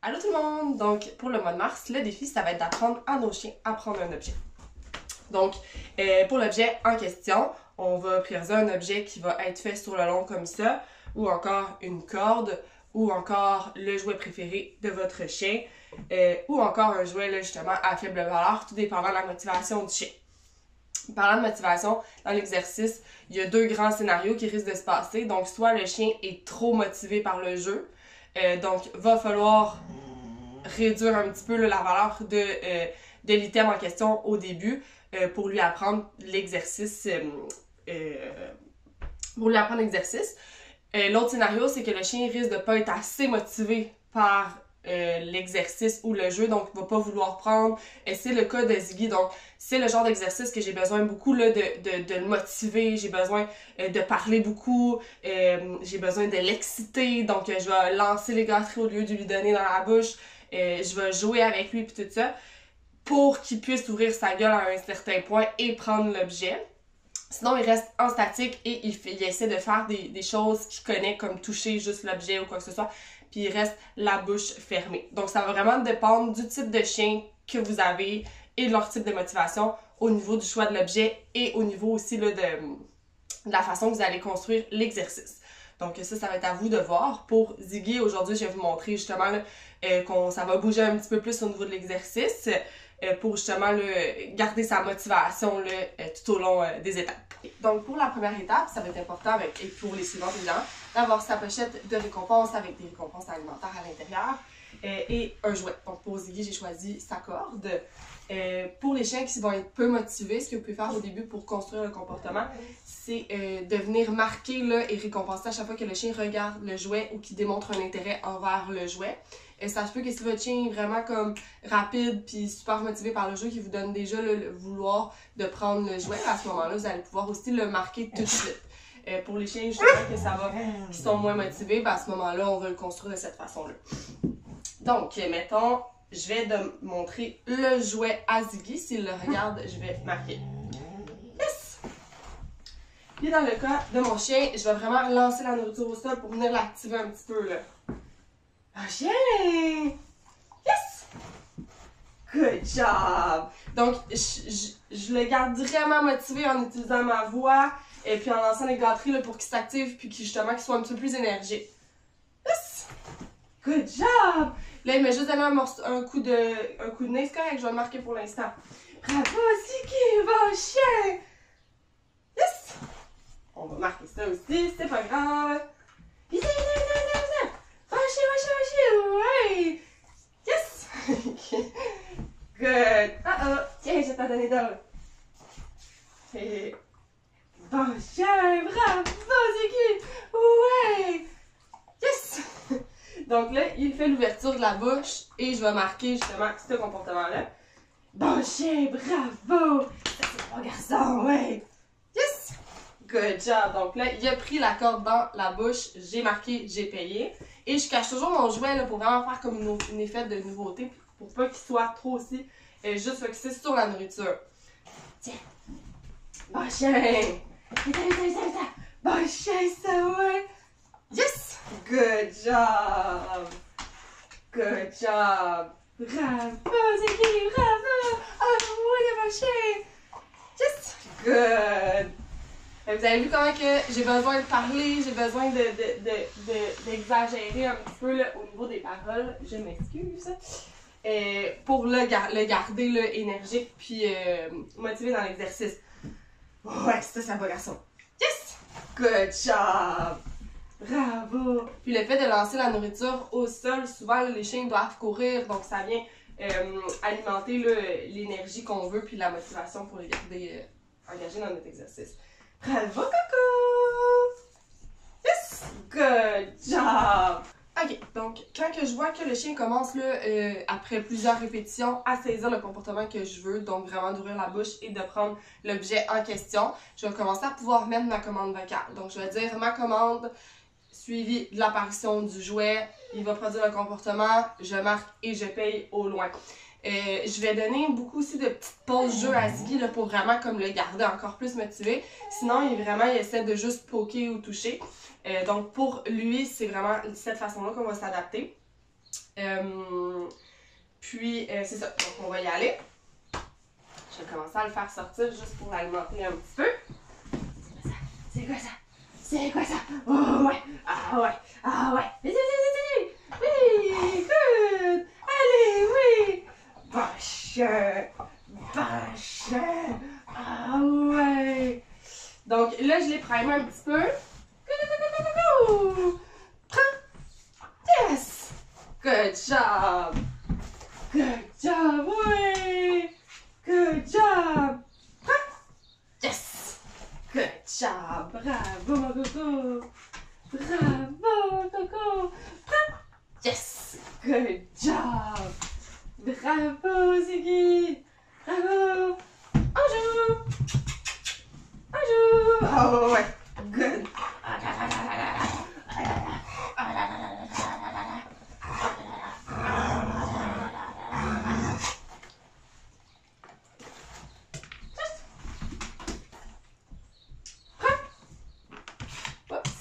Allô tout le monde! Donc, pour le mois de mars, le défi, ça va être d'apprendre à nos chiens à prendre un objet. Donc, pour l'objet en question, on va prioriser un objet qui va être fait sur le long comme ça, ou encore une corde, ou encore le jouet préféré de votre chien, ou encore un jouet, là, justement, à faible valeur, tout dépendant de la motivation du chien. Parlant de motivation, dans l'exercice, il y a deux grands scénarios qui risquent de se passer. Donc, soit le chien est trop motivé par le jeu, donc va falloir réduire un petit peu là, la valeur de l'item en question au début pour lui apprendre l'exercice. L'autre scénario, c'est que le chien risque de ne pas être assez motivé par l'exercice ou le jeu, donc il va pas vouloir prendre. C'est le cas de Ziggy, donc c'est le genre d'exercice que j'ai besoin beaucoup là, de le motiver, j'ai besoin de parler beaucoup, j'ai besoin de l'exciter, donc je vais lancer les gâteries au lieu de lui donner dans la bouche, je vais jouer avec lui puis tout ça, pour qu'il puisse ouvrir sa gueule à un certain point et prendre l'objet. Sinon, il reste en statique et il essaie de faire des choses qu'il connaît, comme toucher juste l'objet ou quoi que ce soit, puis il reste la bouche fermée. Donc, ça va vraiment dépendre du type de chien que vous avez et de leur type de motivation au niveau du choix de l'objet et au niveau aussi là, de la façon que vous allez construire l'exercice. Donc ça va être à vous de voir. Pour Ziggy, aujourd'hui, je vais vous montrer justement là, ça va bouger un petit peu plus au niveau de l'exercice pour justement là, garder sa motivation là, tout au long des étapes. Donc pour la première étape, ça va être important, et pour les suivantes évidemment, d'avoir sa pochette de récompense avec des récompenses alimentaires à l'intérieur et un jouet. Donc pour Ziggy, j'ai choisi sa corde. Pour les chiens qui vont être peu motivés, ce que vous pouvez faire au début pour construire le comportement, c'est de venir marquer là, et récompenser à chaque fois que le chien regarde le jouet ou qu'il démontre un intérêt envers le jouet. Ça se peut que si votre chien est vraiment comme rapide puis super motivé par le jeu, qu'il vous donne déjà le vouloir de prendre le jouet, à ce moment-là, vous allez pouvoir aussi le marquer tout de suite. Pour les chiens justement que ça va, qui sont moins motivés, ben à ce moment-là, on va le construire de cette façon-là. Donc, mettons, je vais montrer le jouet à Ziggy. S'il le regarde, je vais marquer. Yes! Puis dans le cas de mon chien, je vais vraiment lancer la nourriture au sol pour venir l'activer un petit peu, là. Ah, chien! Yes! Good job! Donc, je le garde vraiment motivé en utilisant ma voix et puis en lançant les gâteries là, pour qu'il s'active puis qu'il soit un petit peu plus énergique. Yes! Good job! Là, il m'a juste donné un coup de nez, c'est correct, je vais le marquer pour l'instant. Bravo, Ziggy, bon chien! Yes! On va marquer ça aussi, c'est pas grave. Viens, bon chien, ouais! Yes! Good! Tiens, je vais t'en donner d'autres. Bon chien, bravo, Ziggy! Ouais! Yes! Donc là, il fait l'ouverture de la bouche et je vais marquer justement ce comportement-là. Bon chien, bravo! Ça c'est bon garçon, ouais! Yes! Good job! Donc là, il a pris la corde dans la bouche, j'ai marqué, j'ai payé. Et je cache toujours mon jouet là, pour vraiment faire comme une effet de nouveauté, pour pas qu'il soit trop aussi juste focusé sur la nourriture. Tiens! Bon chien! Viens! Bon chien, ça ouais! Yes! Good job! Good job! Bravo, Ziggy! Bravo! Oh oui, mon chien! Yes! Good! Vous avez vu comment que j'ai besoin de parler, j'ai besoin d'exagérer un petit peu là, au niveau des paroles. Je m'excuse. Pour le garder là, énergique puis motivé dans l'exercice. Ouais, c'est un bon garçon. Yes! Good job! Bravo! Puis le fait de lancer la nourriture au sol, souvent les chiens doivent courir, donc ça vient alimenter l'énergie qu'on veut puis la motivation pour les garder engagés dans notre exercice. Bravo, Coco! Yes! Good job! Ok, donc quand que je vois que le chien commence là, après plusieurs répétitions à saisir le comportement que je veux, donc vraiment d'ouvrir la bouche et de prendre l'objet en question, je vais commencer à pouvoir mettre ma commande vocale. Donc je vais dire ma commande suivi de l'apparition du jouet, il va produire le comportement, je marque et je paye au loin. Je vais donner beaucoup aussi de petites pauses jeu à Ziggy là, pour vraiment comme le garder encore plus motivé. Sinon, il essaie de juste poker ou toucher. Donc pour lui, c'est vraiment cette façon-là qu'on va s'adapter. Puis, c'est ça. Donc, on va y aller. Je vais commencer à le faire sortir juste pour l'alimenter un petit peu. C'est quoi ça? C'est quoi ça? Oh ouais! Ah ouais! Ah ouais! Vite, vite, vite, vite! Oui! Good! Allez, oui! Vache! Vache! Ah ouais! Donc là, je l'ai primé un petit peu. Go! Yes! Good job! Good job! Oui! Good job! Yes! Good job! Bravo, mon coco! Bravo, coco! Yes! Good job! Bravo, Ziggy! Bravo! On joue! On joue! Oh ouais! Good!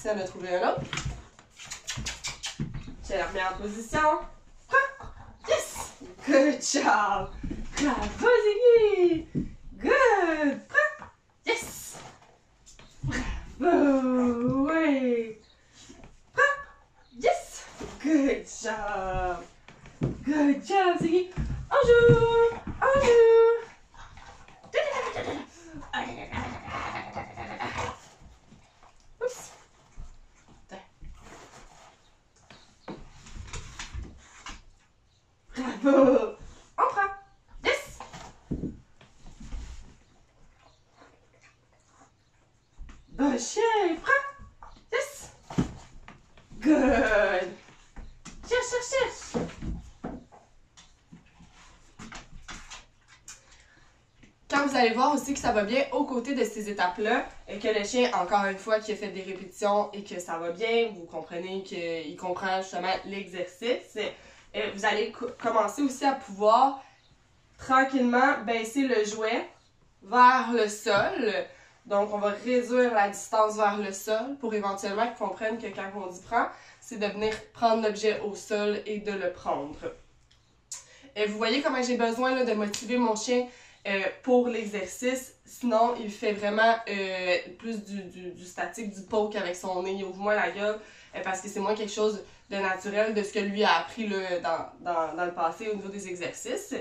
Si on a trouvé un autre. Je la remets en position. Yes! Good job! Bravo, Ziggy! Good! Yes! Bravo! Oui! Yes! Good job! Good job, Ziggy! On joue! On joue! Oups! Bravo! On prend! Yes! Bon chien, prends! Yes! Good! Cherche, cherche, cherche! Quand vous allez voir aussi que ça va bien aux côtés de ces étapes-là, et que le chien, encore une fois, qui a fait des répétitions et que ça va bien, vous comprenez qu'il comprend justement l'exercice, vous allez commencer aussi à pouvoir tranquillement baisser le jouet vers le sol. Donc, on va réduire la distance vers le sol pour éventuellement qu'ils comprennent que quand on dit prend, c'est de venir prendre l'objet au sol et de le prendre. Vous voyez comment j'ai besoin là, de motiver mon chien pour l'exercice, sinon il fait vraiment plus du statique, du poke avec son nez, il ouvre moins la gueule parce que c'est moins quelque chose de naturel de ce que lui a appris là, dans le passé au niveau des exercices.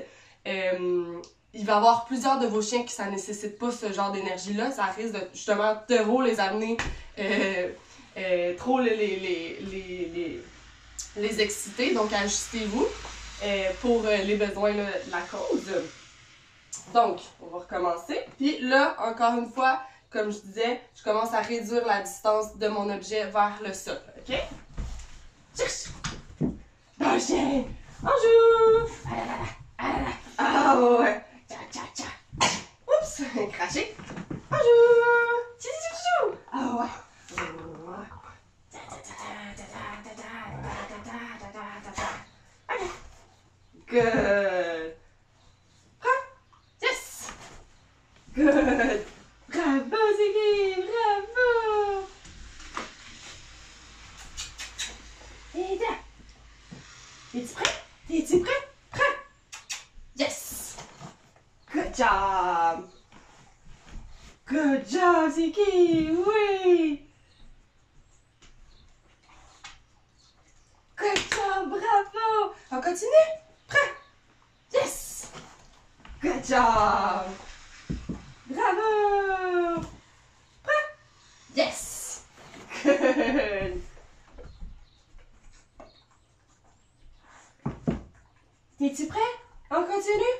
Il va y avoir plusieurs de vos chiens qui ça nécessite pas ce genre d'énergie-là, ça risque de justement trop les amener, trop les exciter, donc ajustez-vous pour les besoins là, de la cause. Donc, on va recommencer. Puis là, encore une fois, comme je disais, je commence à réduire la distance de mon objet vers le sol. OK? Cherche! Bon chien! On joue! Ah ouais! Tcha, tcha, tcha! Oups! Craché! On joue! Tchou, tchou, tchou! Ah ouais! OK! Good! Good! Bravo, Ziggy! Bravo! Et là! Es-tu prêt? Es-tu prêt? Prêt! Yes! Good job! Good job, Ziggy! Oui! Good job! Bravo! On continue? Prêt? Yes! Good job! Bravo! Prêt? Yes! Good! Es-tu prêt? On continue?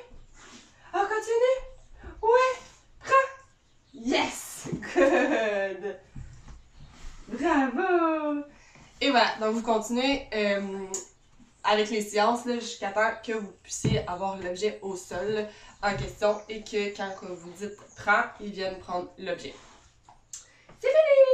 On continue? Ouais! Prêt? Yes! Good! Bravo! Et voilà, donc vous continuez avec les séances jusqu'à temps que vous puissiez avoir l'objet au sol en question et que quand vous dites « prends », ils viennent prendre l'objet. C'est fini!